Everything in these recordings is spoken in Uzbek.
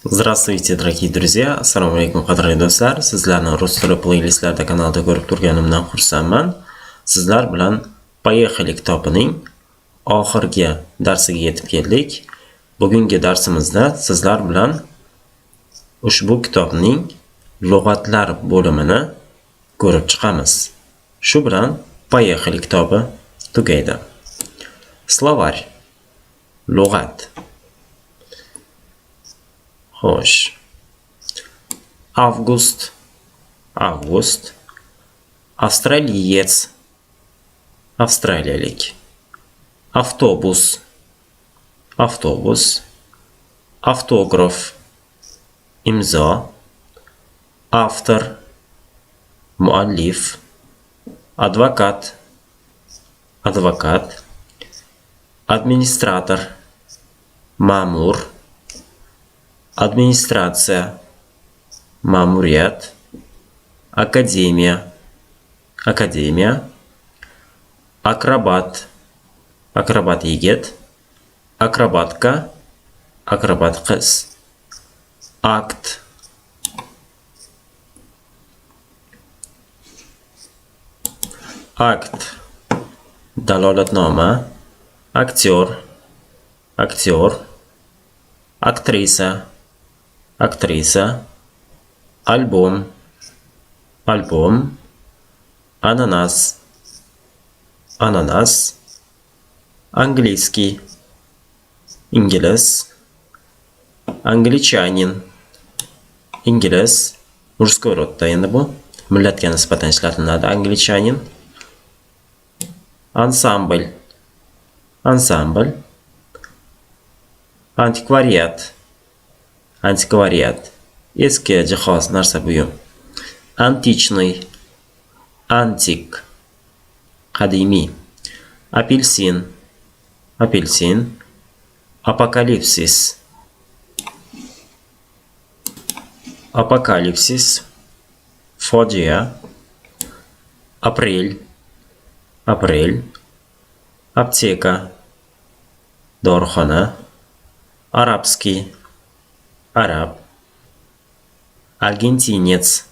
Здравствуйте, дорогие друзья! Assalomu alaykum, qadrli do'stlar. Sizlarni rus tili playlistlarda kanalda ko'rib turganimdan xursandman. Sizlar bilan Поехали kitobining oxirgi darsiga yetib keldik. Bugungi darsimizda sizlar bilan ushbu kitobning lug'atlar bo'limini ko'rib chiqamiz. Shu bilan Поехали kitobi tugaydi. Словарь. Lug'at. Xo'sh. Avgust. Avstraliец. Avstraliyalik. Avtobus. Avtograf. Imzo. Avtor. Muallif. Advokat. Administrator. Ma'mur. Administratsiya, ma'muriyat, akademiya, akrobat, yigit, akrobatka, qiz, akt, dalolatnoma, aktyor, aktrisa, albom, ananas, angliskiy, ingliz, anglichanin, ingliz, murskoy rodda endi bu, millatga nisbatan ishlatiladi anglichanin, ansambl, antikvariat, eski jihoz, narsa buyum. Antichniy, antik, qadimiy. Apelsin, apokalipsis, fojia, aprel, apteka, dorixona, arabskiy, arab, argentinец,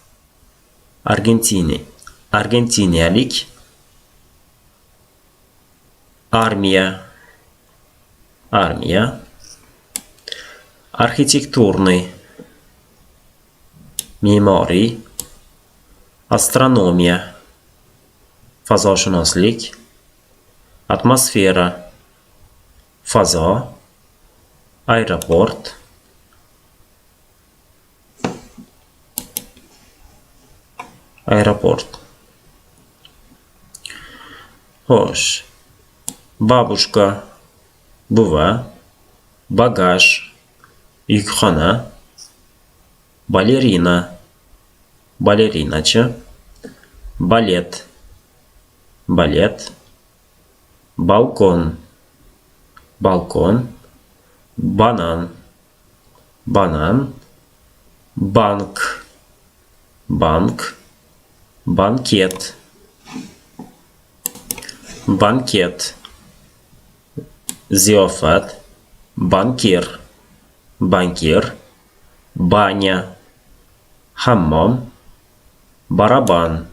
argentiniyalik, armiya, arxitekturniy, me'moriy, astronomiya, fazoshunoslik, atmosfera, fazo, aeroport, Xo'sh. Babushka, buva, bagaj, yukxona, balerinachi, balet, balkon, banan, bank, banket, ziyofat, bankir, banya, hammom, baraban,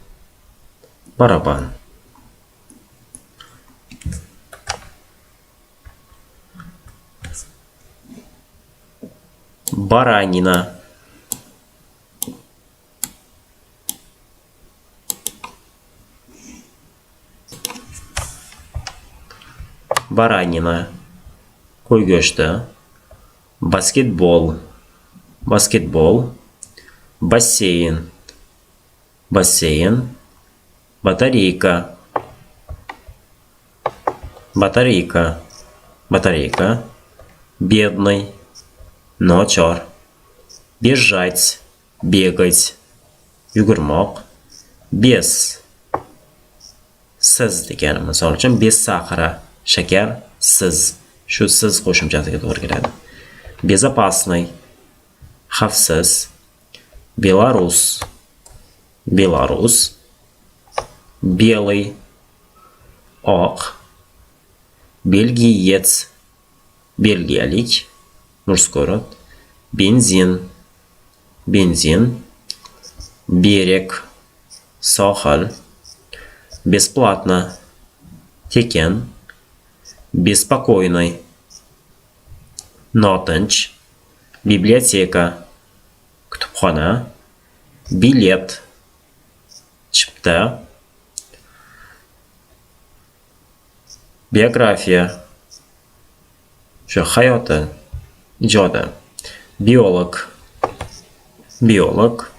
baranina, qo'y go'shti, basketbol, basseyn, batareyka, bедный, nochor, bежать, begать, yugurmoq, bes, siz degani, misol uchun bessahra, shakar, siz, shu siz qo'shimchasiga to'g'ri keladi. Безопасный, xavfsiz, Belarus, белый, oq, belgiyец, belgiyalik, murskoy rod, benzin, benzin, берег, sohil, бесплатно, tekin, беспокойный, notinch, biblioteka, kutubxona, bilet, chipta, biografiya, shu hayoti, ijodi, biolog, biolog,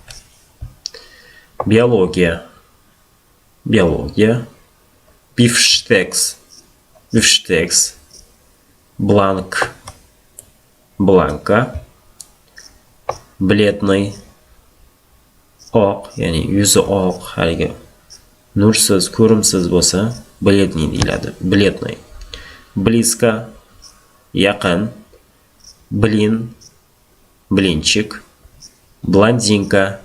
biologiya, biologiya, bifshteks, bifshteks, blank, blanka, бледный, oq, ya'ni yuzi oq, haligi nursiz, ko'rimsiz bo'lsa, бледный deyiladi. Бледный. Близко, yaqin, blin, blinchik, blondinka,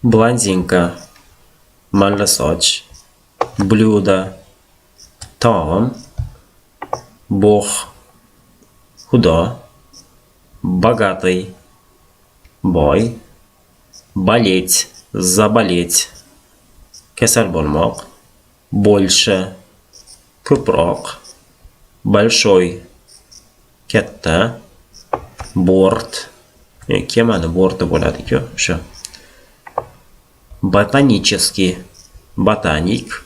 blondinka, malla soch, блюдо, taom, bog', xudo, богатый, boy, болеть, заболеть, kasal bo'lmoq, больше, ko'proq, большой, katta, борт, kemani borti bo'ladi-ku, o'sha. Ботанический, botanik,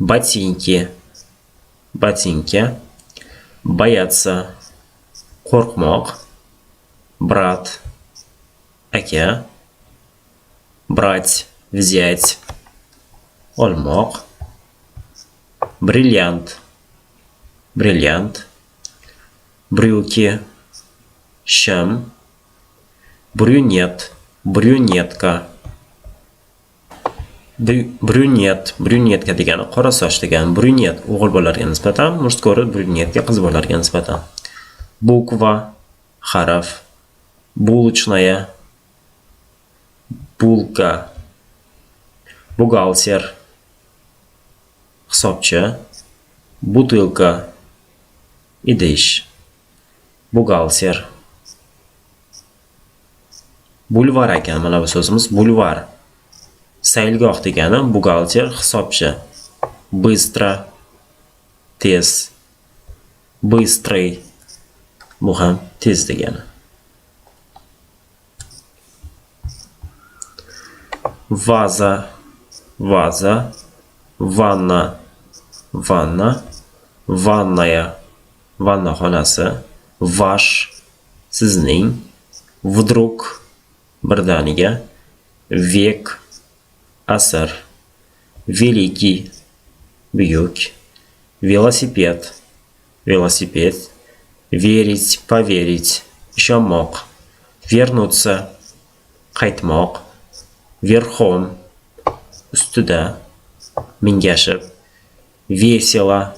ботинки, ботинки, бояться, qo'rqmoq, брат, aka, брать, взять, olmoq, бриллиант, бриллиант, брюки, shim, брюнет, брюнетка, brünet, brünetka degani qora soch degani, brünet o'g'il bolalarga nisbatan, mursko'ri brünetka qiz bolalarga nisbatan. Bukva, harf, булочная, bulka, bugalter, hisobchi, butilka, idish, bugalter. Bulvar ekan mana bu so'zimiz, bulvar. Saylgoh degani bugalter, hisobchi. Bыстро, tez. Быстрый, bu ham tez degani. Vaza, vaza, vanna, vanna, vannaya, vanna xonasi, vash, sizning, vdruk, birdaniga, vek, asr, veliki, buyuk, velosiped, velosiped, верить, поверить, ishonmoq, вернуться, qaytmoq, верхом, ustida, mingashib, весело,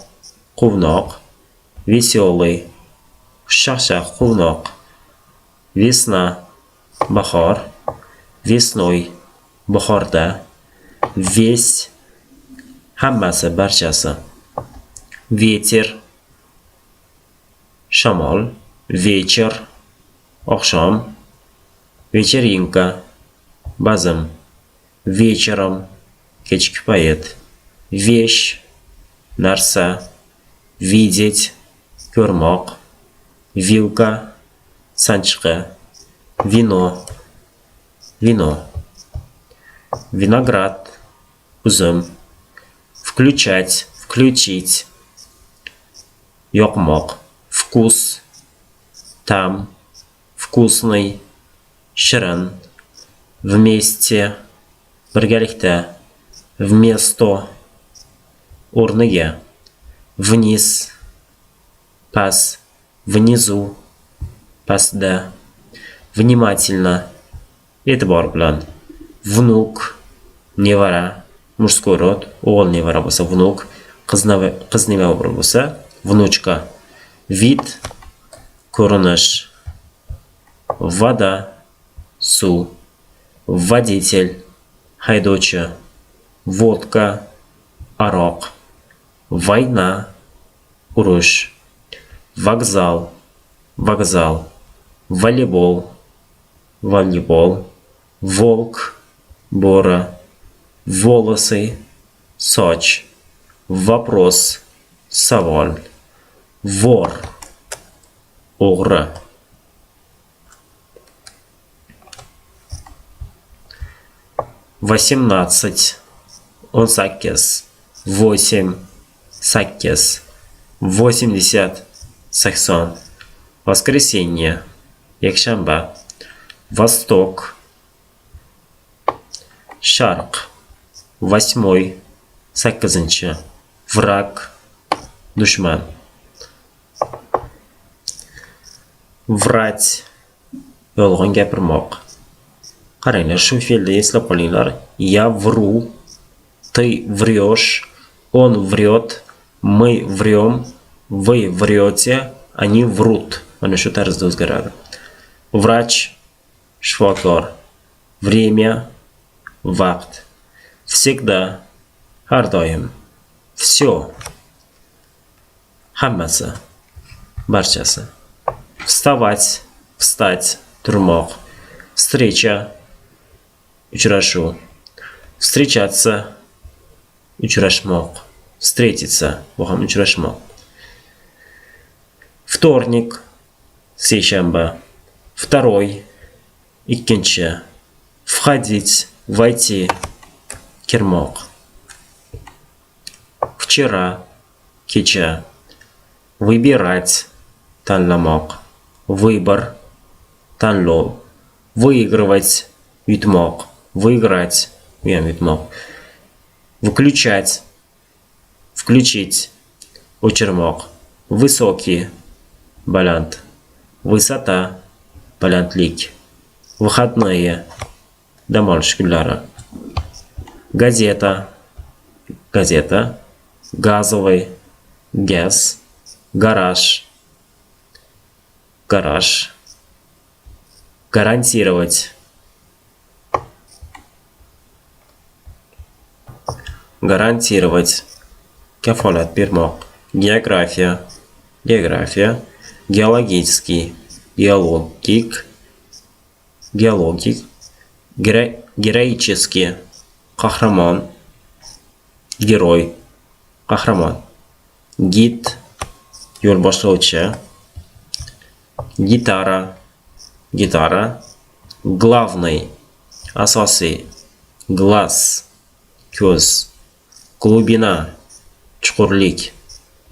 quvnoq, веселый, xushchaqchaq, quvnoq, весна, bahor, весной, bahorda, весь, hammasi, barchasi, ветер, shamol, вечер, oqshom, вечеринка, bazm, вечером, kechki payt, вещь, narsa, видеть, ko'rmoq, вилка, sanchqi, vino, vino, виноград, uzum, включать, включить, yoqmoq, вкус, там, вкусный, shirin, вместе, birgalikda, вместо, o'rniga, вниз, past, внизу, pastda, внимательно, e'tibor bilan, внук, nevara, mursko'y rod, o'g'il nevara bo'lsa внук, qiz nevara bo'lsa внучка, вид, ko'rinish, вода, suv, водитель, haydovchi, vodka, aroq, vayna, urush, vokzal, vokzal, voleybol, voleybol, volk, bo'ri, волосы, soch, вопрос, savol, vor, o'g'ri. 18, 18, 8, 8, 80, 80. Воскресенье, yakshanba. Восток, sharq. 8, 8. Враг, dushman. Vrat, yolg'on gapirmoq. Qaranglar, shu fe'lni eslab qolinglar. Я вру, ты врешь, он врет, мы врем, вы врете, они врут. Mana shu tarzda o'zgaradi. Vrach, shifokor. Время, vaqt. Всегда, har doim. Всё, hammasi, barchasi. Вставать, встать, turmoq. Встреча, uchrashuv. Встречаться, uchrashmoq. Встретиться, bu ham uchrashmoq. Вторник, seshanba. Второй, ikkinchi. Входить, войти, kirmoq. Вчера, kecha. Выбирать, tanlamoq. Выбор, tanlov. Выигрывать, yutmoq. Выиграть, yutmoq. Выключать, включить, o'chirmoq. Высокий, baland. Высота, balandlik. Выходные, dam olish kunlari. Газета, газета. Газовый, gaz. Гараж, гараж. Гарантировать, гарантировать. Kafolat bermoq. Geografiya, geografiya. Geologический, geologik, geologik. Героический, qahramon, герой, qahramon. Gid, yo'l boshlovchi. Gitara, gitara. Главный, asosiy. Глаз, ko'z. Глубина, chuqurlik.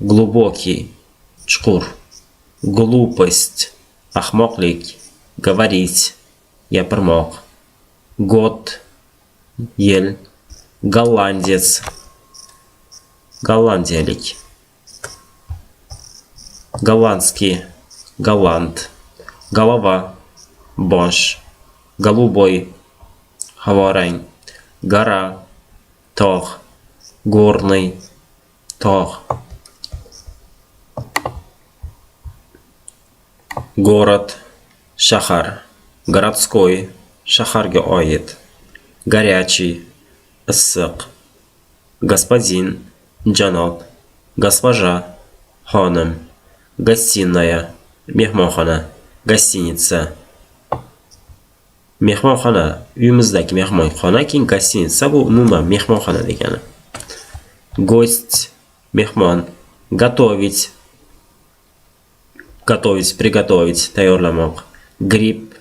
Глубокий, chuqur. Глупость, ahmoqlik. Говорить, gapirmoq. Год, yil. Голландец, gollandiyalik. Голландский, голланд. Голова, bosh. Голубой, havorang. Гора, tog'. Горный, tog'. Город, shahar. Городской, shaharga oid. Горячий, issiq. Господин, janob. Госпожа, xonim. Гостиная, mehmonxona. Gostinitsa, mehmonxona. Uyimizdagi mehmonxona, keyin gostinitsa bu umuman mehmonxona degani. Гость, mehmon. Готовить, готовить, приготовить, tayyorlamoq. Gripp,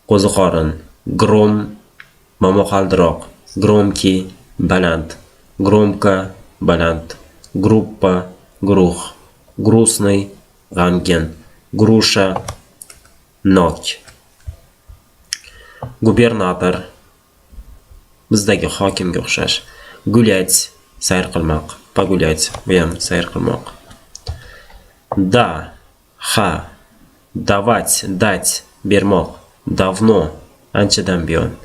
qo'ziqorin. Grom, momaqaldiroq. Громкий, baland. Громко, baland. Группа, guruh. Грустный, g'amgin. Груша, nok. Gubernator, bizdagi hokimga o'xshash. Gulять, sayr qilmoq. Pogulять, bu ham sayr qilmoq. Да, ha. Давать, dать, bermoq. Давно, anchadan buyon.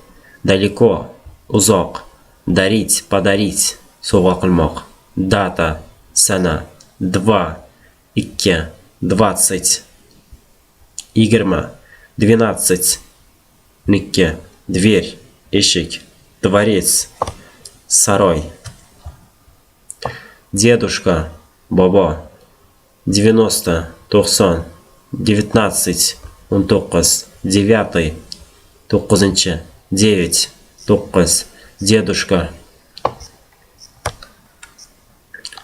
Далеко, uzoq. Дарить, подарить, sovg'a qilmoq. Data, sana. Два, ikki. 20, 20. 12, nikki. Дверь, eshik, dvorец, saroy. Dedushka, bobo. 90, 90, 19, 19, 9, 9, 9, 9, dedushka.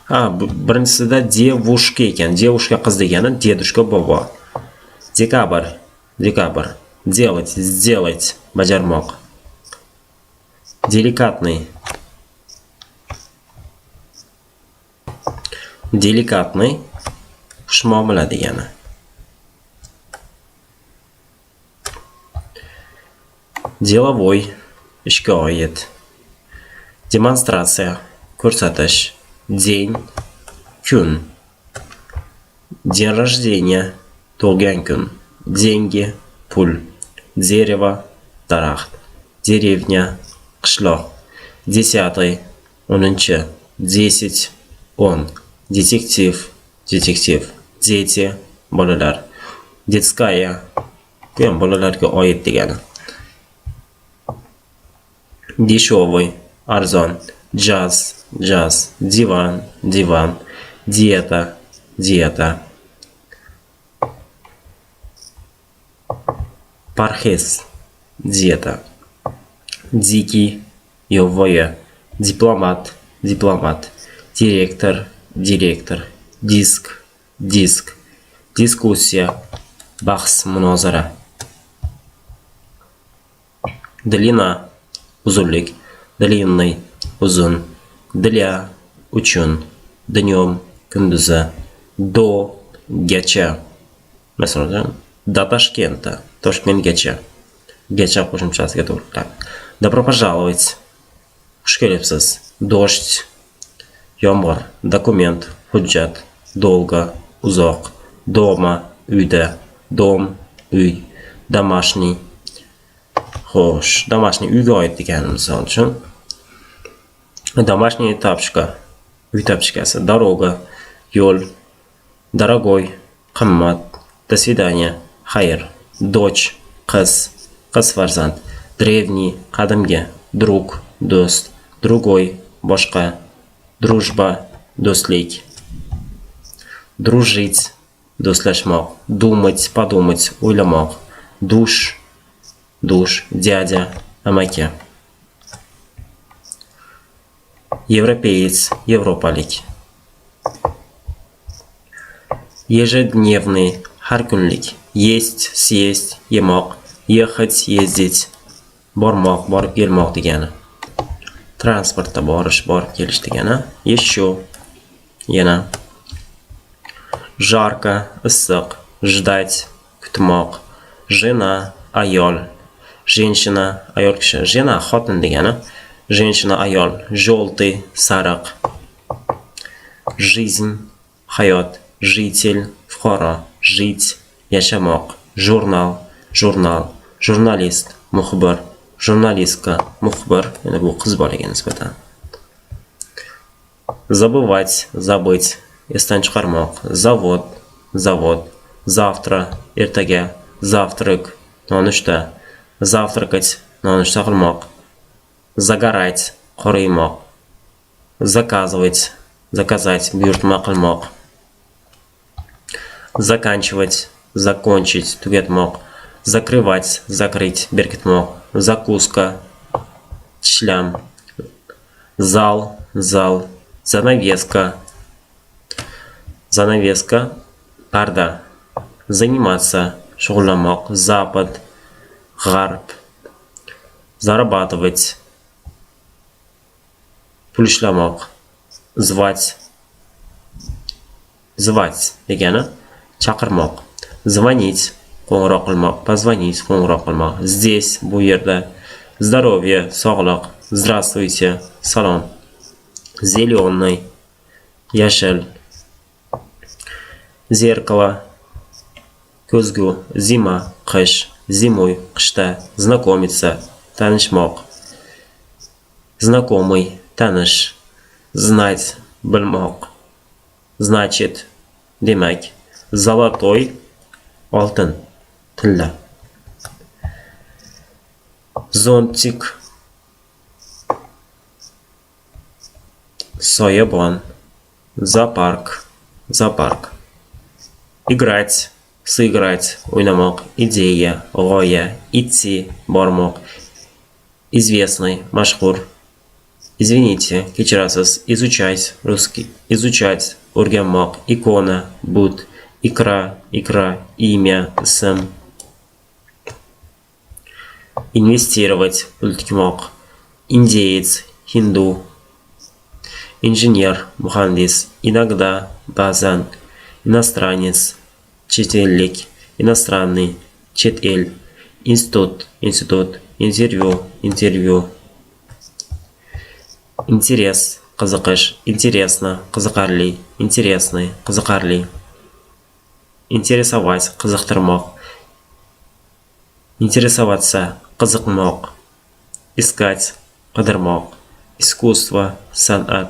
Birinchisida devushka ekan. Devushka qiz degani, dedushka bobo. Dekabr, dekabr. Делать, сделать, bajarmoq. Delikatный. Delikatный xushmuomala degani. Деловой ishga oid. Demonstratsiya ko'rsatish. День, kun. День рождения tug'ilgan kun. Деньги, pul. Дерево, daraxt. Деревня, qishloq. 10, 10. 10, 10. Detektiv, detektiv. Дети, bolalar. Детская, bu ham bolalarga oid degani. Дешевый, arzon. Jaz, jaz. Divan, divan. Диета, диета. Parhez, диета. Дикий, yovvoyi. Diplomat, diplomat. Direktor, direktor. Disk, disk. Diskussiya, bahs, munozara. Длина, uzunlik. Длинный, uzun. Для, uchun. Dnем, kunduzi. Do, gacha. Masalan, до Toshkentda, Toshkentgacha. Gacha qo'shimchasiga to'g'ri keladi. Добро пожаловать. Xush kelibsiz. Дождь, yomg'ir. Dokument, hujjat. Dolgo, uzoq. Дома, uyda. Dom, uy. Домашний. Xo'sh, домашний uyga oid degani misol uchun. Домашняя тапочка. Uy tapchkasi. Дорога, yo'l. Дорогой, qimmat. До свидания, xayr. Дочь, qiz, qiz farzand. Древний, qadimgi. Друг, do'st. Другой, boshqa. Дружба, do'stlik. Дружить, do'stlashmoq. Думать, подумать, o'ylamoq. Душ, душ. Дядя, amaki. Европеец, европalik. Ежедневный, har kunlik. Есть, съесть, yemoq. Ехать, ездить. Bormoq, borib kelmoq degani. Transportda borish, borib kelish degani. Еще, yana. Жарко, issiq. Ждать, kutmoq. Жена, ayol. Женщина, ayol kishi. Жена, xotin degani. Женщина, ayol. Желтый, sariq. Жизнь, hayot. Житель, fuqaro. Жить, yashamoq. Jurnal, jurnal. Jurnalist, muxbir. Jurnalistka, muxbir. Yana bu qiz bolaga nisbatan. Забывать, забыть. Esdan chiqarmoq. Zavod, zavod. Завтра, ertaga. Завтрак, nonushta. Завтракать, nonushta qilmoq. Загорать, qoraymoq. Заказывать, заказать, buyurtma qilmoq. Заканчивать, закончить, tugatmoq. Закрывать, закрыть, berkitmoq. Закуска, tishlam. Зал, зал. Занавеска, занавеска. Parda. Заниматься, shug'ullanmoq. Запад, g'arb. Зарабатывать, pul ishlamoq. Звать, звать degani chaqirmoq. Звонить, qo'ng'iroq qilmoq. Позвонить, qo'ng'iroq qilmoq. Здесь, bu yerda. Здоровье, sog'liq. Здравствуйте, salom. Зеленый, yashil. Зеркало, ko'zgu. Zima, qish. Zimой, qishda. Знакомиться, tanishmoq. Знакомый, tanish. Знать, bilmoq. Значит, demak. Zolotoy, oltin, tilla. Zontik, soyabon, zoopark, zoopark. Играть, сыграть, o'ynamoq, ideya, g'oya, idти, bormoq, известный, mashhur. Извините, kechirasiz, изучать, русский, изучать, o'rganmoq, ikona, but, икра, имя, ism. Инвестировать, pul tikmoq, индеец, hindu. Инженер, muhandis, иногда, ba'zan, иностранец, chet ellik, иностранный, chet el, институт, интервью. Интерес, qiziqish, интересно, qiziqarli, интересный, qiziqarli. Интересовать, qiziqtirmoq. Интересоваться, qiziqmoq. Искать, qidirmoq. Искусство, san'at.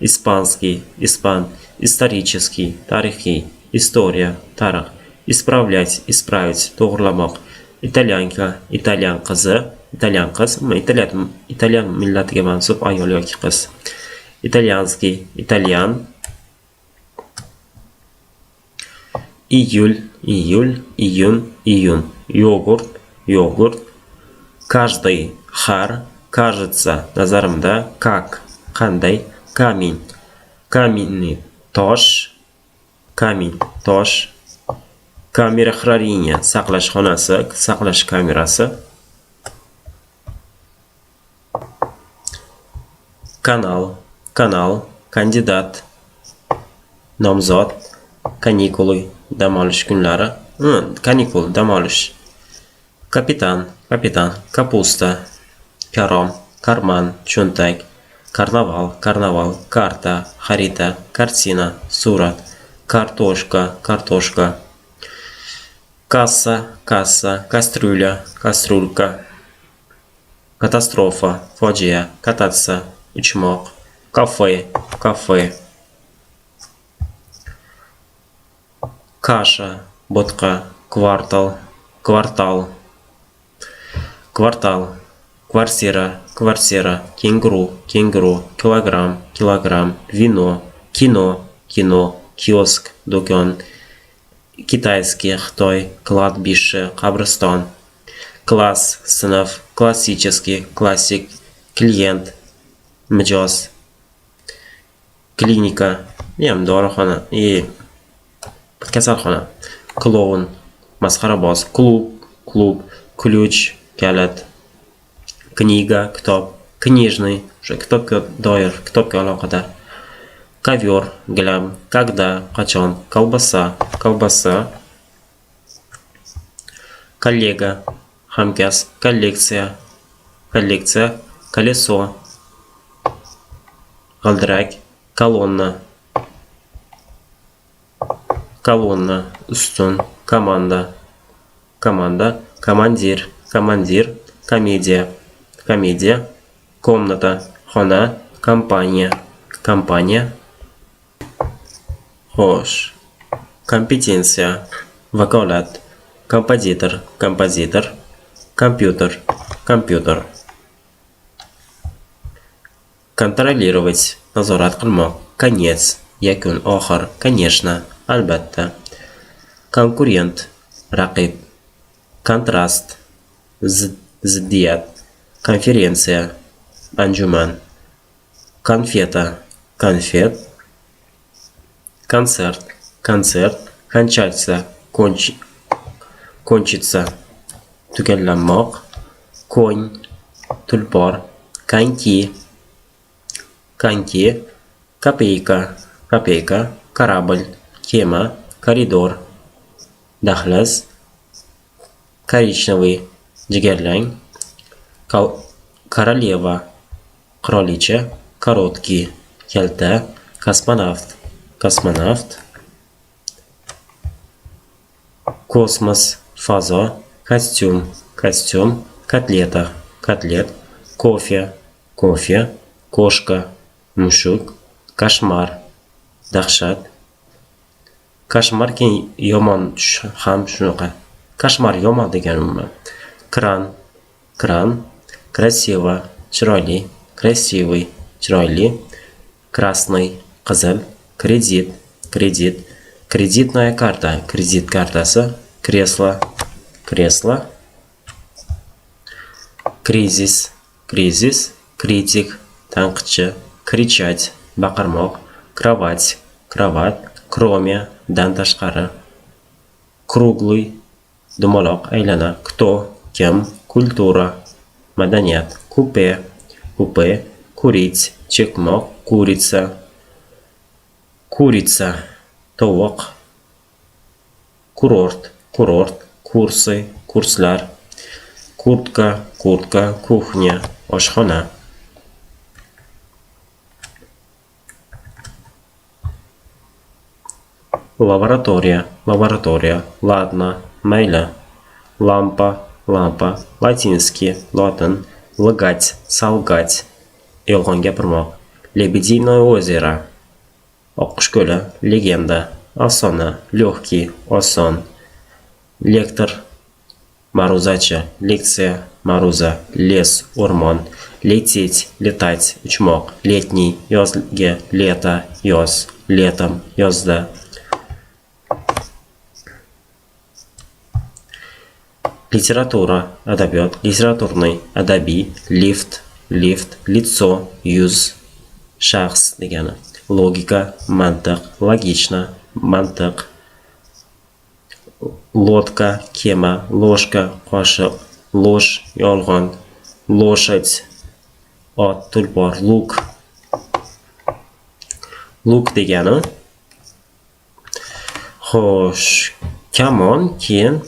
Испанский, испан. Исторический, tarixiy. История, tarix. Исправлять, исправить, to'g'rilamoq. Italyanka, italyan qizi, italyan qiz, italyan millatiga mansub ayol yoki qiz. Italyanskiy, italyan. Iyul, iyun. Yogurt. Каждый, har. Кажется, nazarimda, как, qanday. Камень, каменный, tosh. Kamera хранения, saqlash xonasi, saqlash kamerasi. Kanal, kandidat, nomzod. Kanikuly, dam olish kunlari. Kanikul, dam olish. Kapitan, kapusta. Karom, karman, cho'ntak. Karnaval, karta, xarita, kartina, surat. Kartoshka. Kassa, kastrulka. Katastrofa, fojia, katatsiya, uchmoq. Kafe. Kasha, bo'tqa, kvartal. Kvartira, kenguru, kilogramm, vino, kino, kiosk, do'kon. Китайский, Xitoy, kladbishi, qabriston. Klass, sinf, klassический, klassik, klient, mijoz. Klinika, dorixona, kasalxona. Kloun, masxaraboz. Klub, ключ, kalit. Kniga, kitob. Knижный, o'sha kitobga doir, kitobga aloqador. Ковер, gilam. Когда, qachon. Kolbasa. Kollega, hamkasb. Kolleksiya, koleso. G'ildirak, kolonna, ustun. Komanda, komandir, komediya. Комната, xona. Kompaniya. Xo'sh. Kompetensiya, vakolat. Kompozitor. Kompyuter. Kontrollировать, nazorat qilmoq. Konец, yakun, oxir. Конечно, albatta. Konkurent, raqib. Kontrast, ziddiyat. Konferensiya, anjuman. Konfeta, konfet. Konsert, konchitsa, tugallanmoq. Konь, tulpor. Konki, kopeyka, kорабль, kema, koridor, dahliz. Korичневый, jigarrang. Koroleva, qirolicha. Korotkий, kalta. Kosmonavt. Kosmos, fazo. Kostyum. Kotlet. Kofe. Ko'shka, mushuk. Koshmar, dahshat. Koshmar yomon ham shunaqa. Koshmar yomon degan umuman. Kran, krasiva, chiroyli. Красивый, chiroyli. Krasnoy qizil, kredit, kredit, kreditная karta, kredit kartasi, kreslo, kreslo, krizis, krizis, kritik, tanqidchi, кричать, baqirmoq, kровать, kravat, кроме, dan tashqari, kruglый, dumaloq, aylana, кто, kim, kultura, madaniyat, kupe, kupe, kurit, chekmoq, kuritsa, kuritsa, tovuq, kurort, kurort, kursi, kurslar, kurtka, kurtka, kuxnya, oshxona. Laboratoriya, laboratoriya, ladna, mayli, lampa, lampa, latinskiy, lotin, lgать, solgать, yolg'on gapirmoq, Lebediное озеро, oqqush ko'li, legenda, afsona, легкий, oson, lektor, ma'ruzachi, leksiya, ma'ruza, les, o'rmon, letetь, letать, uchmoq, letniy, yozgi, lето, yoz, letom, yozda. Literatura, adabiyot, literaturniy, adabiy, lift, lift, litso, yuz, shaxs degani. Logika, mantiq, logichna, mantiq. Lodka, kema, ложка, qoshiq, ложь, yolg'on, loshat, ot, tulpor, luk. Luk degani. Xo'sh, kamon, keyin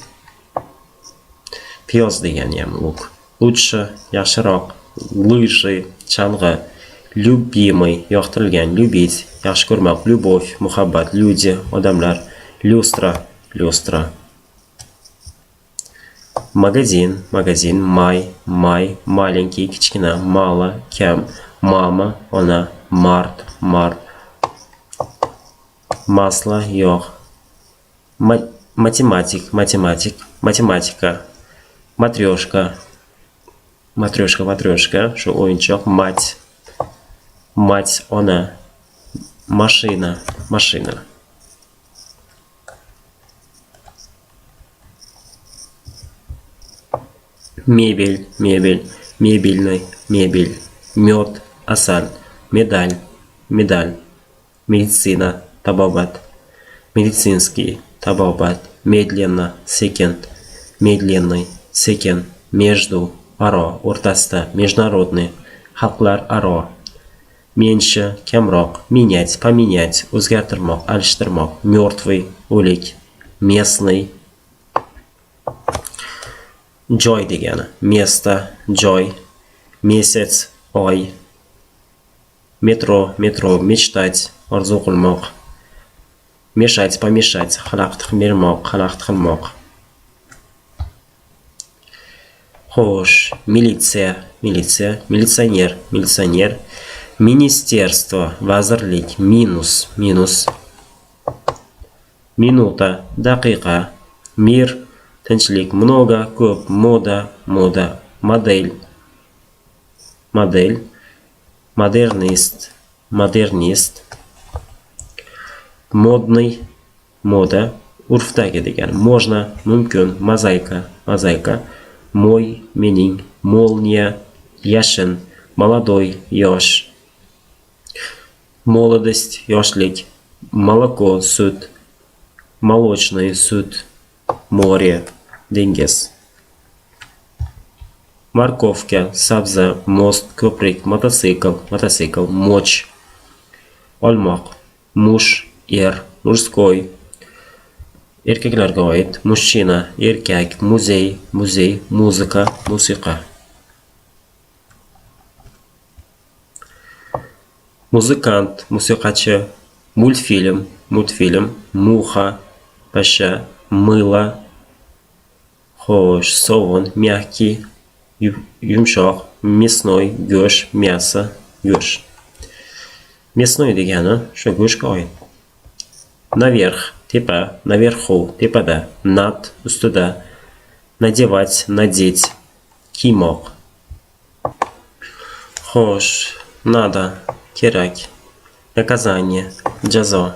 piyoz degani ham luk. Lучше, yaxshiroq, лыжи, chang'i, любимый, yoqtirilgan, любить, yaxshi ko'rmoq, любовь, muhabbat, люди, odamlar, люстра, люстра. Magazin, magazin, may, may, маленький, kichkina, mala, kam, mama, ona, mart, mart, masla, yog', matematik, matematik, matematika, matryoshka, matryoshka, matryoshka, shu o'yinchoq, mать, mать, ona, mashina, mashina. Mebel, mebel, mebelniy, mebel, mед, asal, medal, medal, meditsina, tabobat, медицинский, tabobat, медленно, sekin, медленный, sekin, между, aro, o'rtasida, международный, xalqlar aro, menshi, kamroq, менять, поменять, o'zgartirmoq, alishtirmoq, мертвый, o'lik, местный, joy degani, место, joy, месяц, oy, metro, metro, mечтать, orzu qilmoq, meshать, помешать, xalaqit bermoq, xalaqit qilmoq. Xo'sh, militsiya, militsiya, militsioner, militsioner, ministerstvo, vazirlik, minus, minus, minuta, daqiqa, mir, tinchlik, много, ko'p, moda, moda, model, model, modernist, modernist, modniy, moda, urfdagi degani, можно, mumkin, mozaika, mozaika, mой, mening, молния, yashin, молодой, yosh, молодость, yoshlik, молоко, sut, молочный, sut, море, dengiz, morkovka, sabza, most, ko'prik, mototsikl, mototsikl, moch, olmoq, mush, er, mужской, erkaklarga oid, mushchina, erkak, muzey, muzey, muzika, musiqa. Muzikant, musiqachi, multfilm, multfilm, muxa, pasha, mыло, xo'sh, sovun, мягкий, yumshoq, мясной, go'sht, мясо, go'sht. Мясной degani shu go'shtga oid. Наверх, tepa, наверху, tepada, nad, ustida, надевать, надеть, kiymoq. Xo'sh, надо, kerak, naказание, jazo.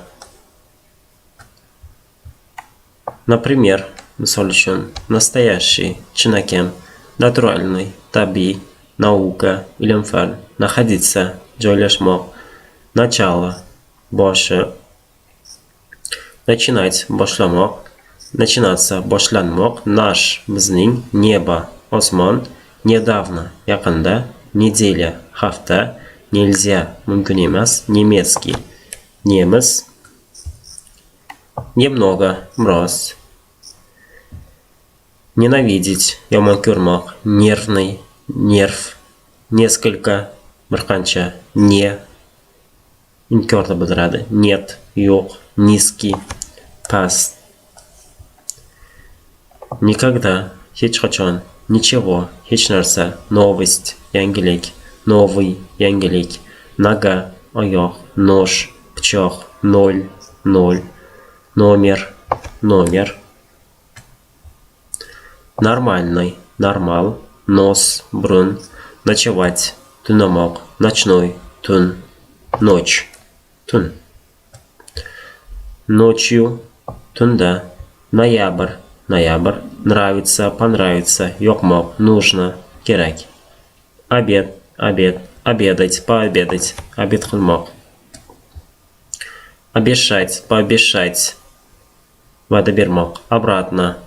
Например, misol uchun, nastoящий, chinakam, naturalniy, tabiiy, nauka, ilm-fan, находиться, joylashmoq, начало, boshi, начинать, boshlamoq, начинаться, boshlanmoq, nаш, bizning, neba, osmon, недавно, yaqinda, неделя, hafta, nельзя, mumkin emas, немецкий, nemis, немного, biroz, nенавидеть, yomon ko'rmoq, нервный, nerv, nесколько, bir qancha, не, inkorni bildiradi, нет, yo'q, низкий, past, никогда, hech qachon, ничего, hech narsa, новость, yangilik, новый, yangilik, nога, oyoq, nож, pichoq, nol, nol, nomer, nomer, нормальный, normal, nos, burun, ночевать, tunamoq, ночной, tun, ночь, tun, ночью, tunda, noyabr, noyabr, нравится, понравится, yoqmoq, нужно, kerak, обед, обед, обедать, пообедать, обед qilmoq, обещать, пообещать, va'da bermoq, обратно,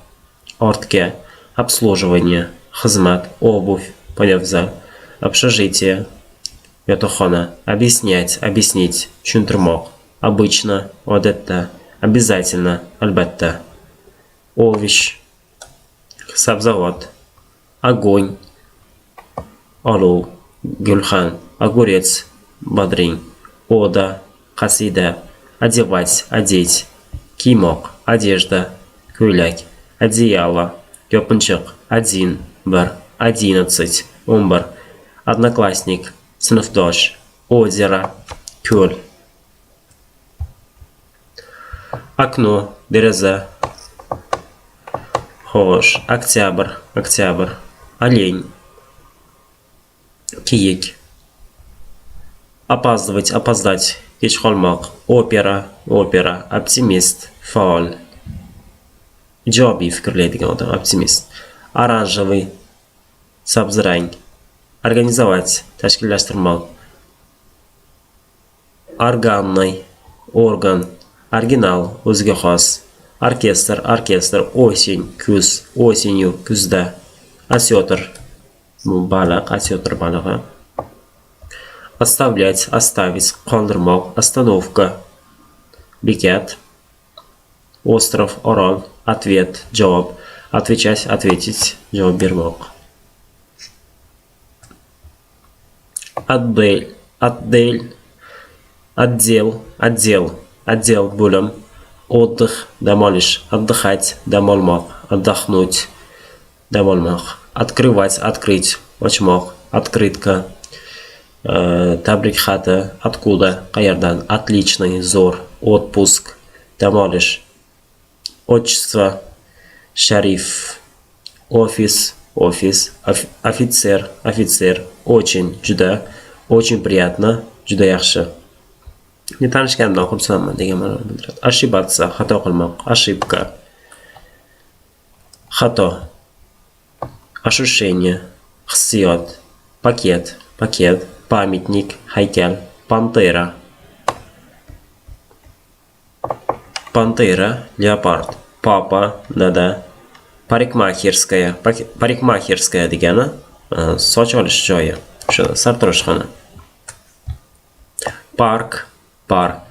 ortga, обслуживание, xizmat, обувь, poyabzal, общежитие, yotoqxona, объяснять, объяснить, tushuntirmoq, обычно, odatda, обязательно, albatta, овощ, sabzavot, огонь, olov, gulxan, огурец, bodring, oda, qasida, одевать, одеть, kiymoq, одежда, ko'ylak, одеяло, yopinchiq, один, bir, 11, 11, одноклассник, sinfdosh, озеро, ko'l, окно, deraza, xo'sh, oktyabr, oktyabr, олень, kiyik, опаздывать, опоздать, kech qolmoq, opera, opera, optimist, faol, ijobiy fikrlaydigan odam, optimist, oranjevый, sabzirang, organizовать, tashkillashtirmoq, organный, organ, original, o'ziga xos, orkestr, orkestr, осень, kuz, осенью, kuzda, осетр, bu baliq, осетр balig'i, оставлять, оставить, qoldirmoq, остановка, bekat, остров, orol, ответ, javob, отвечать, ответить, javob bermoq, отдель, отдель, отдел, отдел, отдел, bo'lim, отдых, dam olish, отдыхать, dam olmoq, отдохнуть, dam olmoq, открывать, открыть, ochmoq, открытка, tabrik xati, откуда, qayerdan, отличный, zo'r, отпуск, dam olish, отчество, sharif, ofis, ofis, ofitser, ofitser, очень, juda, очень приятно, juda yaxshi. Tanishganimdan xursandman degan ma'noni bildiradi. Ошибаться, xato qilmoq, ошибка, xato, ощущение, hissiyot, paket, paket, памятник, haykal, pantera, pantera, leopard, papa, dada, parikmaxerskaya, parikmaxerskaya degani soch olish joyi, o'sha sartaroshxona, park, par,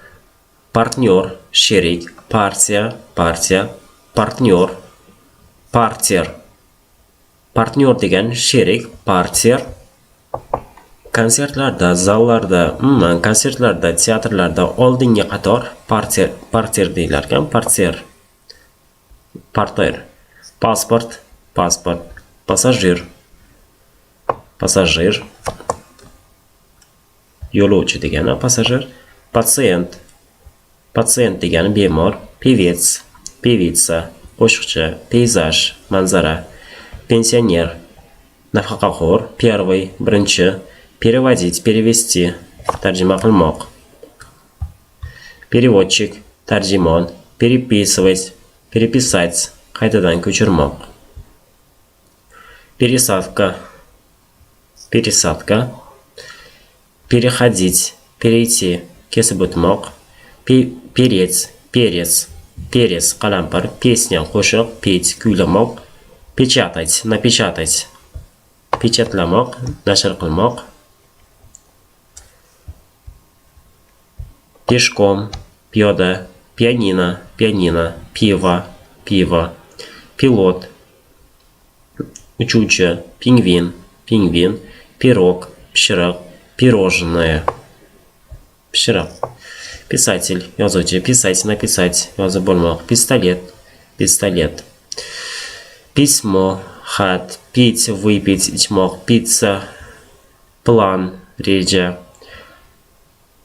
partnyor, sherik, partiya, partiya, partnyor, parter, partnyor degan sherik, parter, konsertlarda, zallarda, umuman konsertlarda, teatrlarda oldingi qator parter deyilar ekan, parter, parter, pasport, pasport, passajir, passajir, yo'lovchi degani passajir, patsient, patsient degani bemor, pevets, pevitsa, qo'shiqchi, peyzaj, manzara, pensioner, nafaqaxo'r, первый, birinchi, переводить, перевести, tarjima qilmoq, Переводчик, tarjimon, переписывать, переписать, qaytadan ko'chirmoq. Пересадка, пересадка. Переходить, перейти, kesib o'tmoq. Перец, перец, перец, qalampir, песня, qo'shiq, pеть, kuylamoq. Pechatать, напечатать, pechatlamoq, nashr qilmoq. Пешком, piyoda, pianino, pianino, pivo, pivo. Pilot, uchuvchi, pingvin, pingvin. Pirog, pishiriq, pirojное, pishiriq. Писатель, yozuvchi, писать, написать, yozib bo'lmoq. Pistolet, pistolet. Письмо, xat, pить, выпить, ichmoq. Pizza, plan, reja.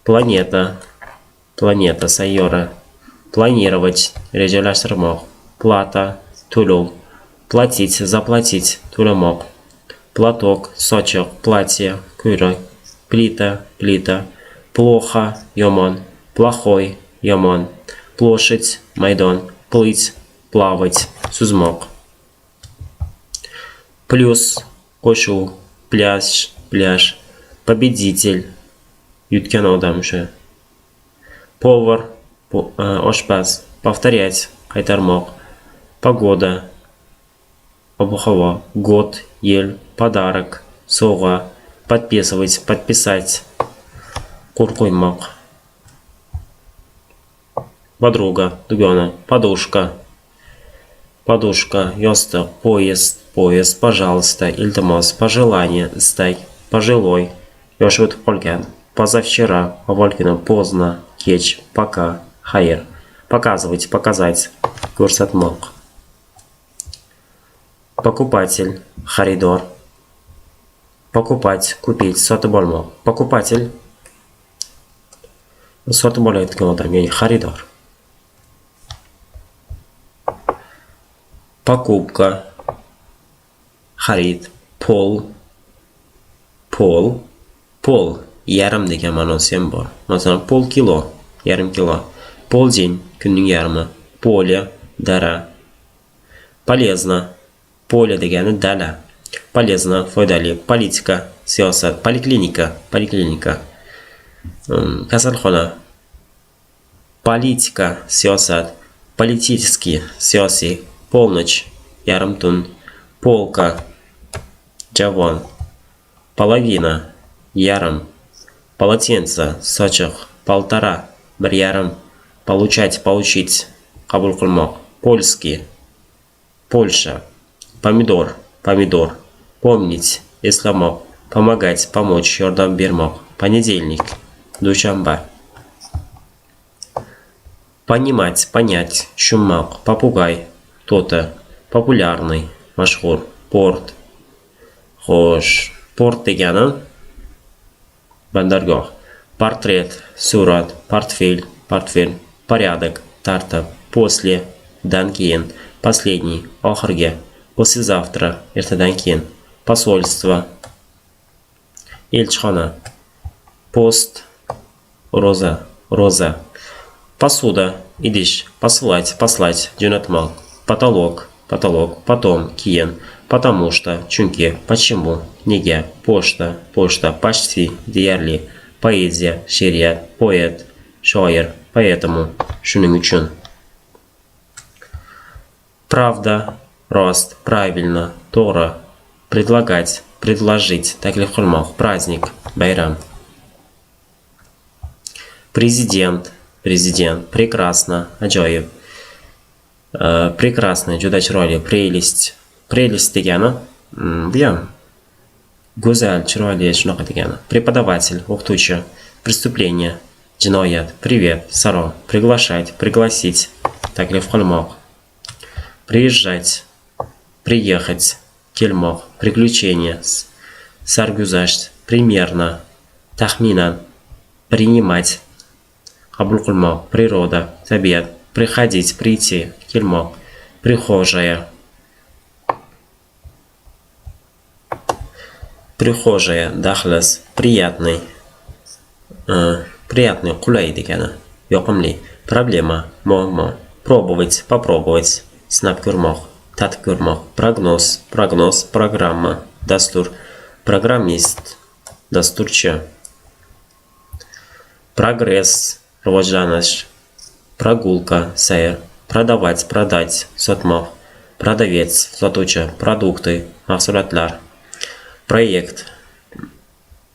Planeta, planeta, sayyora. Планировать, rejalashtirmoq. Plata, to'lov. Платить, заплатить, to'lamoq. Платок, sochiq, платье, ko'ylak. Plita, plita. Плохо, yomon. Плохой, yomon. Площадь, maydon. Плыть, плавать, suzmoq. Плюс, qo'shuv, plyaj, plyaj. Победитель, yutgan odam o'sha. Повар, oshpaz. Повторять, qaytarmoq. Погода, ob-havo. Год, yil. Подарок, sovg'a. Подписывать, подписать, qo'l qo'ymoq. Подруга, dugona. Подушка, подушка, yostiq. Поезд, поезд. Пожалуйста, iltimos. Пожелание, istak. Пожилой, yoshi o'tib qolgan. Позавчера, avval kuni. Поздно, kech. Пока, xayr. Показывать, показать, ko'rsatmoq. Покупатель, xaridor. Покупать, купить, sotib olmoq. Покупатель, sotib olayotgan odam, ya'ni xaridor. Покупка, xarid. Pol, pol, pol, yarim degan ma'nosi ham bor. Masalan, pol kilo, yarim kilo. Полдень, kunning yarmi. Polya, dara. Полезно, polya degani dala. Полезно, foydali. Politika, siyosat. Poliklinika, poliklinika. Kasalxona. Politika, siyosat. Politiskiy, siyosiy. Polnoch, yarim tun. Polka, javon. Половина, yarim. Полотенце, sochiq. Полтора, bir yarim. Получать, получить, qabul qilmoq. Польский, Польша. Помидор, помидор. Помнить, eslamoq. Помогать, помочь, yordam bermoq. Понедельник, dushanba. Понимать, понять, tushunmoq. Попугай, to'ta. Популярный, mashhur. Port. Xo'sh, port degani bandargoh. Portret, surat. Portfel, portfel. Порядок, tartib. После, dan keyin. Последний, oxirgi. Послезавтра, ertadan keyin. Посольство, elchixona. Post, ro'za, ro'za. Посуда, idish. Посылать, послать, jo'natmoq. Потолок, потолок. Потом, keyin. Потому что, chunki. Почему, nega. Pochta, pochta. Почти, deyarli. Poeziya, she'riyat. Poet, shoir. Поэтому, shuning uchun. Правда, rost, правильно, to'g'ri. Предлагать, предложить, taklif qilmoq. Праздник, bayram. Президент, prezident. Прекрасно, ajoyib. Прекрасно, juda chiroyli. Prелесть. Prелесть degani bu ham go'zal, chiroyli, shunaqa degani. Преподаватель, o'qituvchi. Преступление, jinoyat. Привет, salom. Приглашать, пригласить, taklif qilmoq. Приезжать, приехать, kelmoq. Приключение, sarguzasht. Примерно, taxminan. Принимать, qabul qilmoq. Природа, tabiat. Приходить, прийти, kelmoq. Прихожая, прихожая. Dahliz, приятный. Приятный, qulay degani. yoqimli. Problema, muammo. Пробовать, попробовать, sinab ko'rmoq, tatib ko'rmoq. Prognoz, prognoz, programma, dastur. Programmist, dasturchi. Progress, rivojlanish. Прогулка, sayr. Продавать, продать, sotmoq. Продавец, sotuvchi. Продукты, mahsulotlar. Proyekt,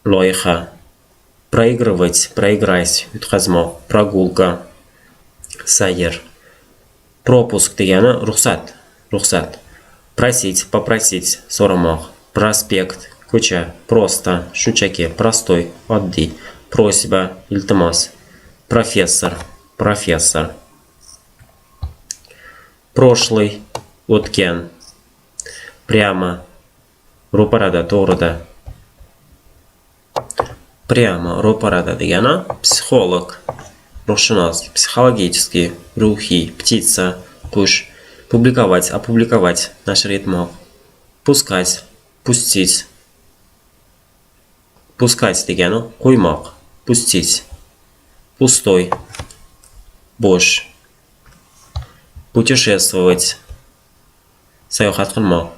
loyiha. Проигрывать, проиграть, yutqazmoq. Прогулка, sayr. Пропуск degani ruxsat, ruxsat. Просить, попросить, so'ramoq. Prospekt, ko'cha. Просто, shunchaki. Простой, oddiy. Просьба, iltimos. Professor, professor. Прошлый, o'tgan. Прямо, ro'parada, to'g'rida. Прямо, ro'parada degani psixolog, ruhshunos, psixologический, ruhiy, птица, qush. Publikovать, опубликовать, nashr etmoq. Пускать, pustить. Пускать degani qo'ymoq, pustить. Пустой, bo'sh. Путешествовать, sayohat qilmoq.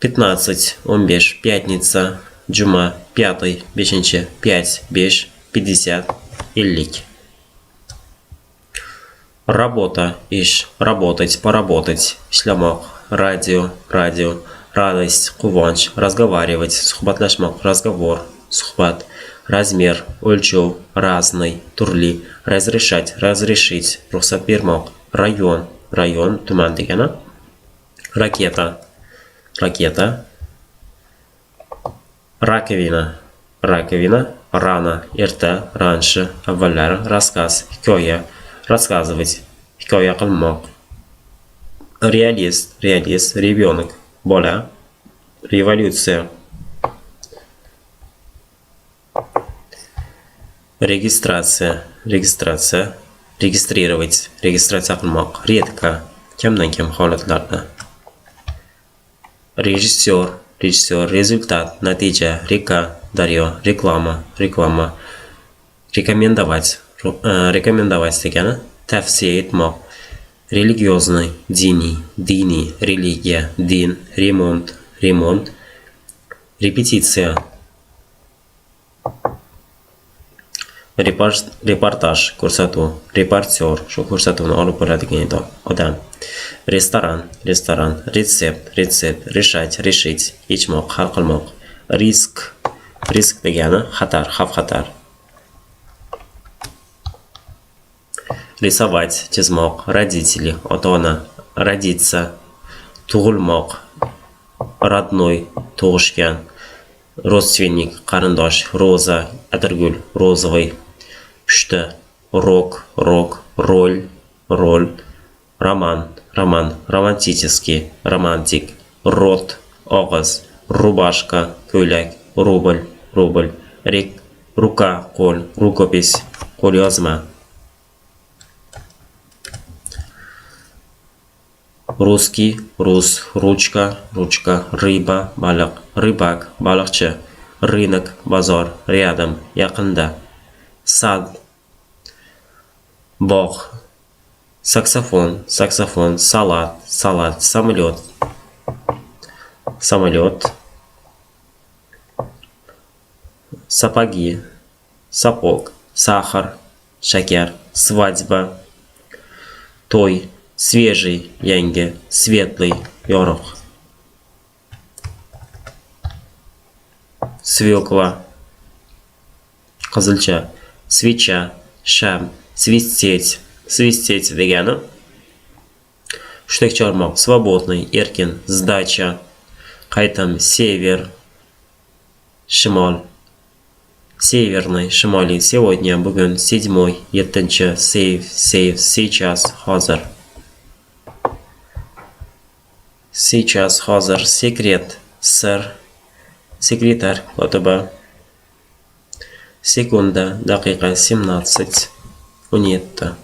15, 15, пятница, juma, пятый, beshinchi, 5, 5, 50, 50. Работа, ish, работать, pоработать, ishlamoq. Radio, radio, радость, quvonch, разговаривать, suhbatlashmoq, разговор, suhbat. Размер, o'lchov, разный, turli. Разрешать, разрешить, ruxsat bermoq. Rayon, rayon, tuman degani. Raketa, raketa. Rakovina, rakovina. Rano, erta, раньше, avvallari. Рассказ, hikoya. Рассказывать, hikoya qilmoq. Realist, realist, ребенок, bola. Revolyutsiya. Registratsiya, registratsiya. Registrировать, registratsiya qilmoq. Редко, kamdan-kam holatlarda. Rejissyor, rejissyor. Rezultat, natija. Reka, daryo. Reklama, reklama. Rekomendovать, rekomendovать degani tavsiya etmoq. Religiozniy, diniy, diniy. Religiya, din. Remont, remont. Repetitsiya. Reportaj, ko'rsatuv. Reportyor, shu ko'rsatuvni olib boradigan odam. Restoran, restoran. Retsept, retsept. Решать, решить. Yechmoq, hal qilmoq. Risk, risk degani xatar, xavf-xatar. Рисовать, chizmoq. Родители, ota-ona. Родиться, tug'ilmoq. Родной, tug'ishgan. Родственник, qarindosh. Roza, atirgul. Розовый. Pushti, rok, rok. Rol, rol. Roman, roman. Романтический, romantik. Rot, og'iz. Rubashka, ko'ylak. Rubl, rubl. Ruka, qo'l. Rukopis, qo'lyozma. Русский, rus. Ruchka, ruchka. Ryba, baliq. Rybak, baliqchi. Рынок, bozor. Rядом, yaqinda. Sad, bog'. Saksafon, saksafon. Salat, salat. Samolyot, samolyot. Сапоги, сапог. Сахар, shakar. Svadьба, to'y. Свежий, yangi. Светлый, yorug'. Свекла, qizilcha. Свеча, sham. Свистеть, свистеть degani hushtak chalmoq. Свободный, erkin. Сдача, qaytam. Sever, shimol. Северный, shimoliy. Сегодня, bugun. Седьмой, 7-chi. Save, save. Сейчас, hozir. Сейчас, hozir. Sekret, sir. Sekretar, kotiba. Sekunda, daqiqa. 17, 17.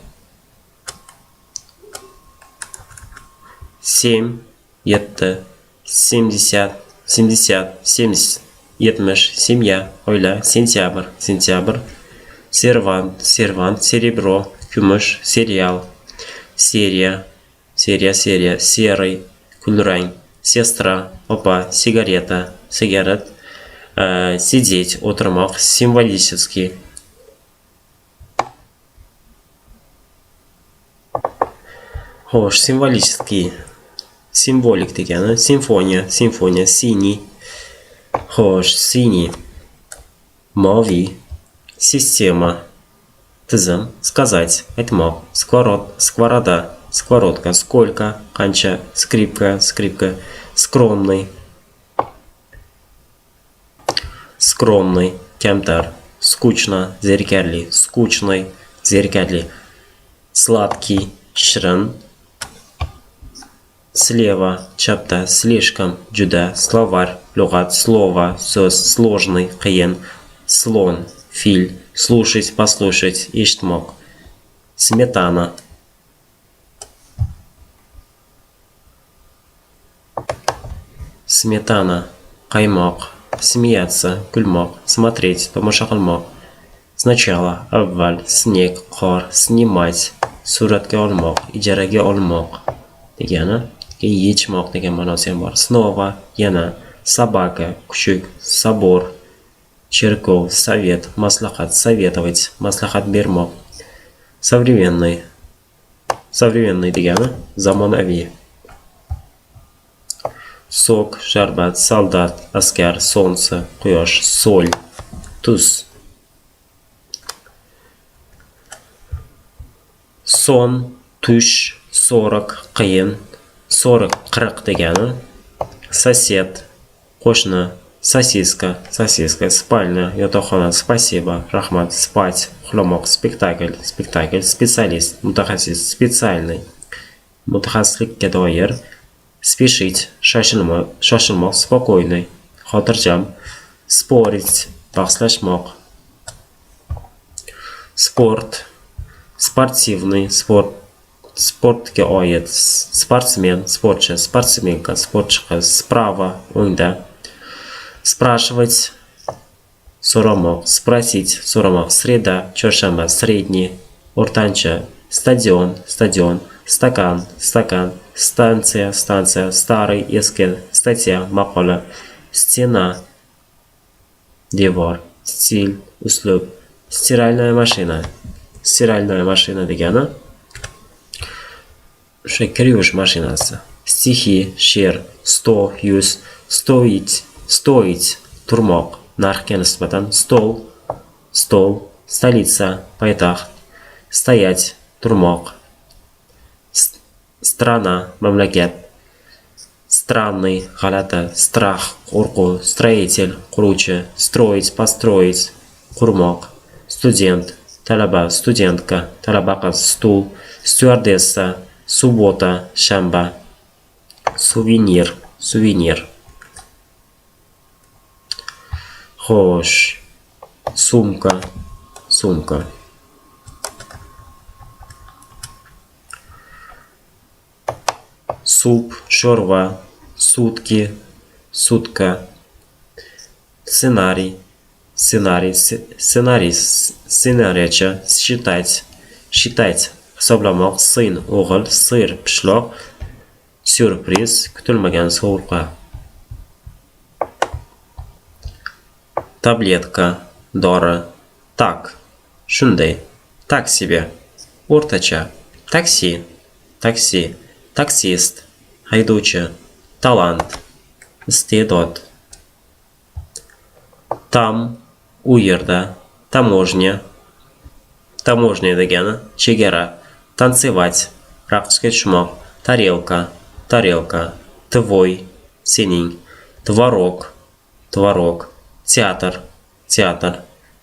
7, 7. 70, 70, 70. 70. Семья, oila. Sentyabr, sentyabr. servant, серебро, kumush, serial, seriya, серый, kulrang, sestra, opa, sigareta, sigaret, sидеть, o'tirmoq, символический. Xo'sh, символический, simbolik degani, simfoniya, siniy. Xo'sh, siniy, moviy, sistema, tizim, сказать, aytmoq, skvorada, skvorodka, сколько, qancha, skripka, скромный, kamtar, скучно, zerikarli, скучный, zerikarli, sladкий, shirin, слева, chapda, слишком, juda, словарь, lug'at, слово, so'z, сложный, qiyin, slon, fil, слушать, послушать, eshitmoq, smetana, qaymoq, смеяться, kulmoq, смотреть, tomosha qilmoq, sначала, avval, sneg, qor, sнимать, suratga olmoq, ijaraga olmoq degani. Yechmoq degan ma'nosi ham bor. Snova, yana, собака, kuchuk, sabor, cherkov, sovet, maslahat, советовать, maslahat bermoq. Современный degani zamonaviy. Sok, sharbat, soldat, askar, солнце, quyosh, соль, tuz. Son, tush, 40, qiyin, 40 degani. Sosed, qo'shni, sosiska, spalnya, yotoqxona, spasiba, rahmat, spать, uxlamoq, spektakl, specialist, mutaxassis, специальный, mutaxassislikka doir, speshить, shoshilmoq, spokойный, xotirjam, sporить, bahslashmoq, sport, sportivniy, sportga oid, sportsmen, sportchi, sportsmenka, sportchi qiz, sprava, o'ngda, спрашивать, so'ramoq, sпросить, so'ramoq, sreda, chorshanba, средний, o'rtancha, stadion, stakan, stansiya, старый, eski, statya, maqola, stena, devor, stil, uslub, стиральная mashina degani o'sha kir yuvish mashinasi. Stixi, she'r, 100, 100, stoить, turmoq, narxga nisbatan, stol, stolitsa, poytaxt, stoять, turmoq, strana, mamlakat, странный, g'alati, strah, qo'rquv, строитель, quruvchi, строить, построить, qurmoq, student, talaba, studentka, talaba qiz, stul, styuardessa, subbota, shanba, suvenir. Xo'sh, sumka. Sup, sho'rva, sutki, sutka, ssenariy, ssenariyachi, считать, hisoblamoq, сын, o'g'il, sir, pishloq, syurpriz, kutilmagan sovg'a. Tabletka, dori, tak, shunday, tak себе, o'rtacha, taksi, taksist, haydovchi, talant, iste'dod. Tam, u yerda, taможня degani chegara, tansivat, raqsga tushmoq, tarelka, tvой, sening, tvorog, teatr,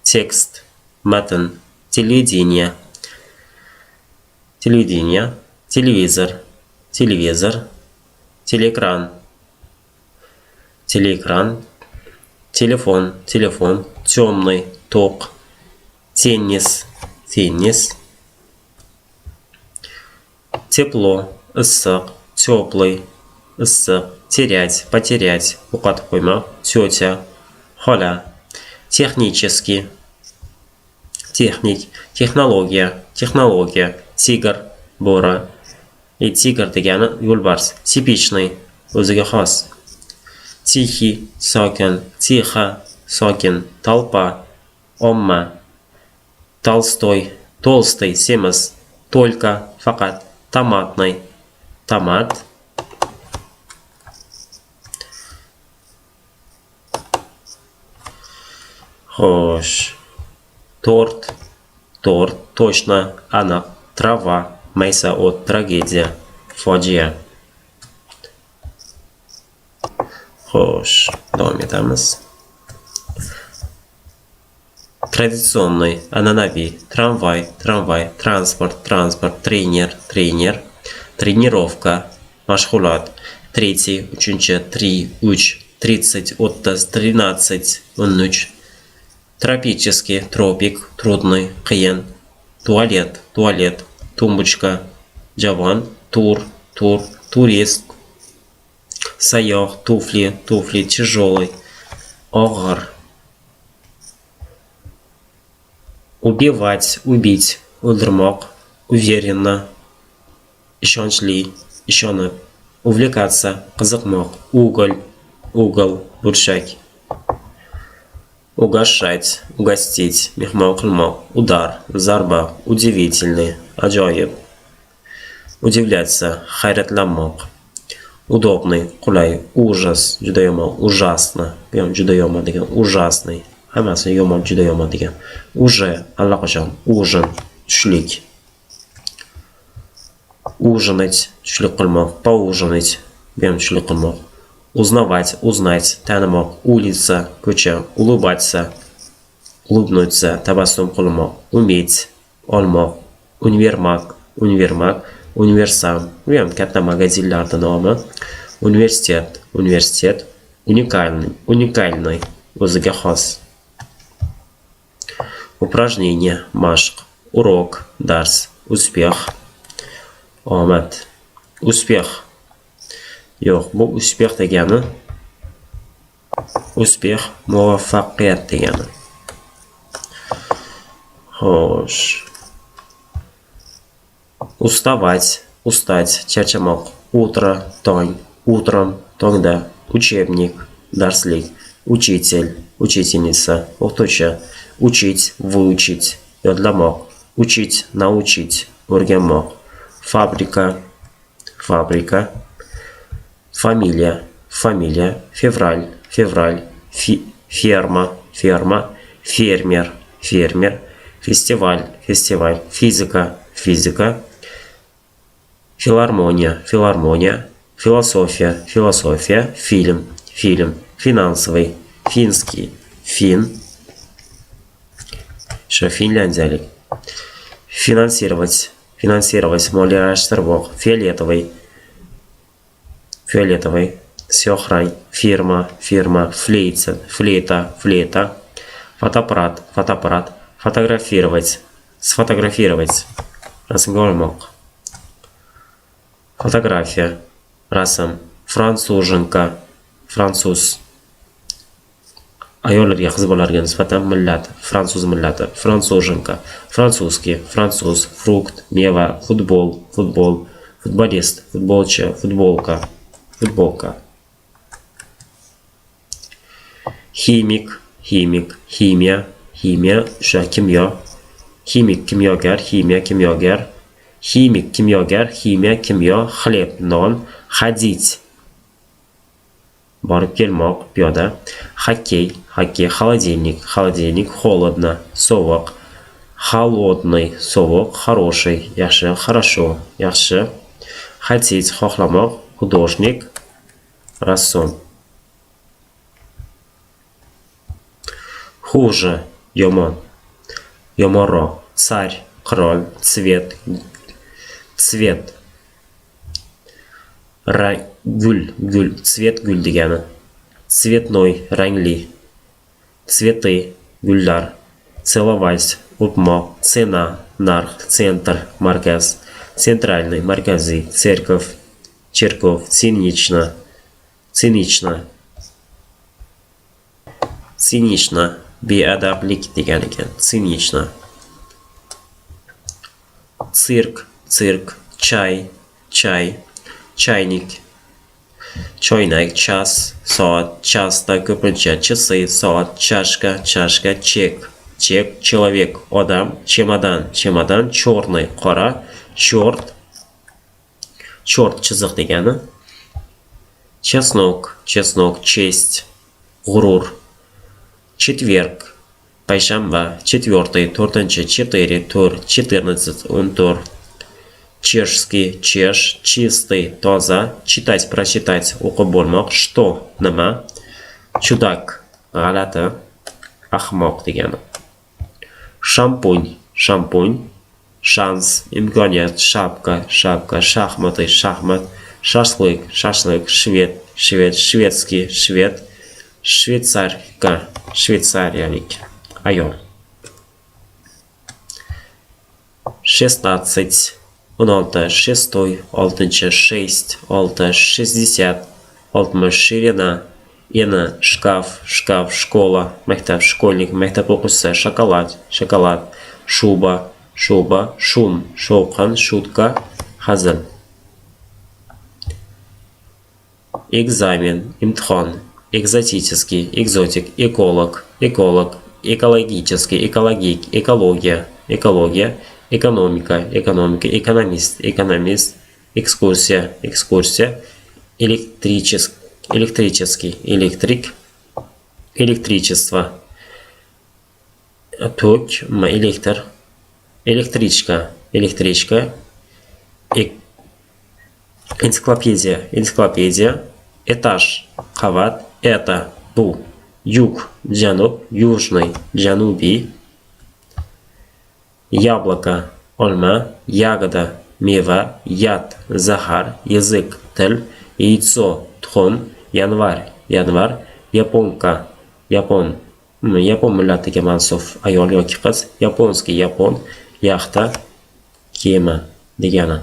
tekst, matn, televideniya, televizor, teleekran, telefon, темный, to'q, tennis, тепло, issiq, теплый, issiq, терять, потерять, yo'qotib qo'ymoq, teta, xola, texnicheskiy, texnik, texnologiya, tigr, bo'ri. Tigr degani yo'lbars, tipichniy, o'ziga xos. Tixi, sokin, tixa, sokin, толпа, omma, толстый, semiz, только, faqat, tomatniy, tomat. Xo'sh. Tort, точно, aniq, trava, maysa o't, tragediya, fojia. Xo'sh, davom etamiz. Traditsionniy, an'anaviy, tramvay, transport, trener, trenirovka, mashg'ulot, tretий, uchinchi, 3, 30, 30, 13, 13. Тропический, тропик, трудный, qiyin. Tualet, tumbuchka, javon, turist. Sayyoh, tufli, тяжелый, og'ir. Убивать, убить, o'ldirmoq, уверенно, ishonchli, ishonib. Увлекаться, qiziqmoq, угол, burchak. Угощать, угостить, mehmon qilmoq, удар, zarba, удивительный, ajoyib. Удивляться, hayratlanmoq. Удобный, qulay, ужас, juda yomon, ужасно, bu ham juda yomon degan, ужасный, hammasi yomon, juda yomon degan. Уже, allaqachon, ужин, tushlik. Ужинать, tushlik qilmoq, поужинать, bu ham tushlik qilmoq. Узнать, tanimoq, улица, ko'cha, улыбаться, улыбнуться, tabassum qilmoq, уметь, olmoq, univermak, universam, bu ham katta magazinlarning nomi. Universitet, уникальный, o'ziga xos. Упражнение, mashq, урок, dars, успех, omad, успех. Yo'q, bu uspех degani. Uspех muvaffaqiyat degani. Xo'sh. Устать, charchamoq, утро, tong, утром, tongda, учебник, darslik, учитель, учительница, o'qituvchi, учить, выучить, yodlamoq, учить, научить, o'rganmoq, fabrika, familiya, fevral, ferma, fermer, festival, fizika, filarmoniya, filosofiya, film, finansовый, finskiy, finlyandiyalik, finansировать, moliyalashtirmoq, фиолетовый, сёхрань, фирма, флейта, фотоаппарат, фотографировать, сфотографировать, rasmga olmoq, фотография, rasm, fransuzhenka, fransuz, ayollarga, qiz bolalarga nisbatan millat, fransuz millati, fransuzhenka, fransuskiy, fransuz, frukt, meva, futbol, futbolist, futbolchi, futbolka. Химик, химия, o'sha kimyo. Химик, kimyogar, kimyogar. Химик, kimyogar, kimyo, xleb, non, ходить. Borib kelmoq, piyoda. Xokkey, холодильник, холодно, sovuq. Холодный, sovuq, хороший, yaxshi, хорошо, yaxshi. Хотеть, xohlamoq, художник, rassom. Хуже, yomonroq, царь, qirol, цвет, gul, цвет gul degani. Цветной, rangli. Цветы, gullar. Целовать, o'pmoq. Цена, narx, центр, markaz. Центральный, markaziy. Церковь, цинично, beadablik degan ekan. Цинично. Tsirk, çay, çaynik, choynak, chas, soat, chasta ko'pincha, часы, soat, chashka, chek, человек, odam, chemodan, черный, qora, chort chiziq degani. Chesnok, честь, g'urur. Четверг, payshanba, четвертый, to'rtinchi, четыре, to'rt, 14, 14. Чешский, чистый, toza, читать, прочитать, o'qib bo'lmoq, что, nima, чудак, g'alati, ahmoq degani. Shampunь, shans, imkoniyat, shapka, shaxmat, shashlik, shvedskiy, shvetsarka, shvetsariyalik, ayol. 16, 16, шестой, 6, 60, 60, ширина, eni, shkaf, shkola, maktab, shkolnik, maktab o'quvchisi, shokolad, shuba, shum, shovqin, shutka, hazil. Ekzamen, imtihon, экзотический, экзотик, эколог, экологический, экология, экономика, экономист, экскурсия, электрический, электричество, ток, электричка, энциклопедия, этаж, qavat, это, bu, юг, janub, южный, janubiy, яблоко, olma, ягода, meva, яд, zahar, язык, til, яйцо, tuxum, yanvar, yaponka, yapon millatiga mansub ayol yoki qiz, yaponskiy, yapon, yaxta, kema degani.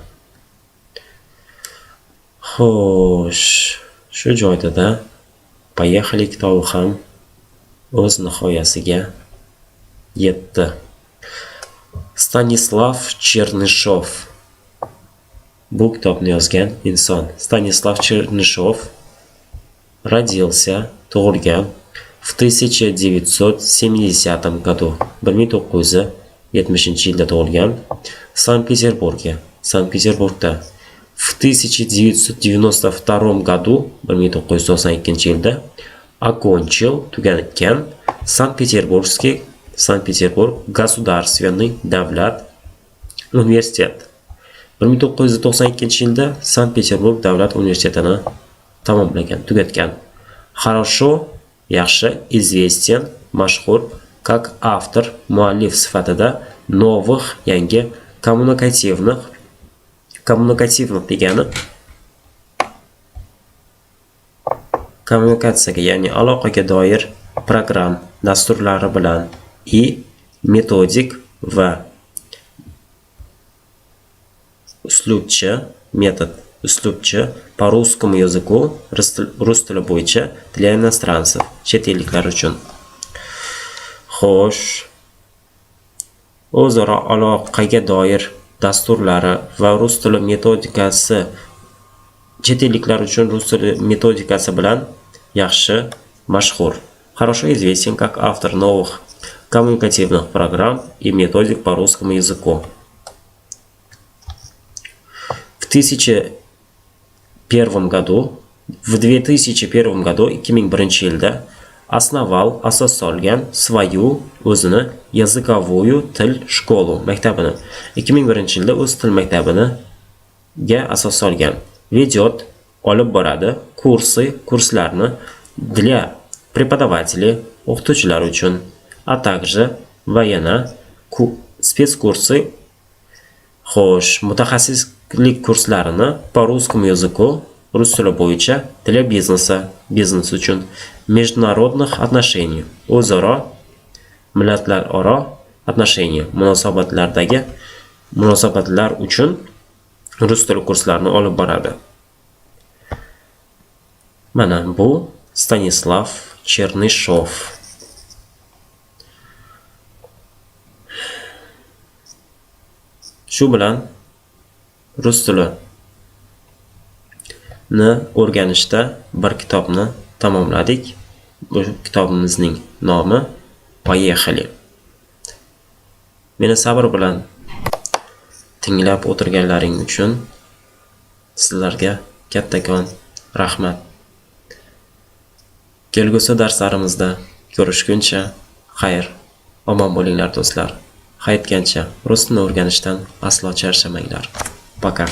Xo'sh, shu joyda Поехали kitobi ham o'z nihoyasiga yetdi. Stanislav Chernyshev bu kitobni yozgan inson. Stanislav Chernyshev родился, tug'ilgan в 1970 году, 1970-yilda tug'ilgan, Sankt-Peterburgda. В 1992 году, 1992-yilda окончил, tugatgan Sankt-Peterburg государственный davlat universitet. 1992-yilda Sankt-Peterburg davlat universitetini tamomlagan, tugatgan. Хорошо, yaxshi, известен, mashhur, как автор, muallif sifatida новых, yangi, kommunikativных degani kommunikatsiyaga, ya'ni aloqaga doir program dasturlari bilan и metodik va uslubchi по русскому языку, rus tili bo'yicha для иностранцев, chet elliklar uchun. Xo'sh, o'zaro aloqaga doir dasturlari va rus tili metodikasi, chet elliklar uchun rus tili metodikasi bilan yaxshi, mashhur. Хорошо известен как автор новых коммуникативных программ и методик по русскому языку. В 2001 году, 2001-yilda asos solgan свою o'zini языковую til shkolu maktabini. 2001-yilda o'z til maktabiniga asos solgan. Ведет, olib boradi, kurslarni для преподавателей, o'qituvchilar uchun, a также va yana spetskurсы, xo'sh, mutaxassislik kurslarini по русскому языку, rus tili bo'yicha, для бизнес uchun, международных отношений, o'zaro, millatlararo отношения, munosabatlar uchun rus tili kurslarini olib boradi. Mana bu Stanislav Chernyshev. Shu bilan rus tilini o'rganishda bir kitobni tamomladik. Bu kitobimizning nomi Поехали. Meni sabr bilan tinglab o'tirganlaring uchun sizlarga kattakon rahmat. Kelgusi darslarimizda ko'rishguncha xayr, omon bo'linglar do'stlar. Haytgancha rus tilini o'rganishdan aslo charchamanglar. Пока.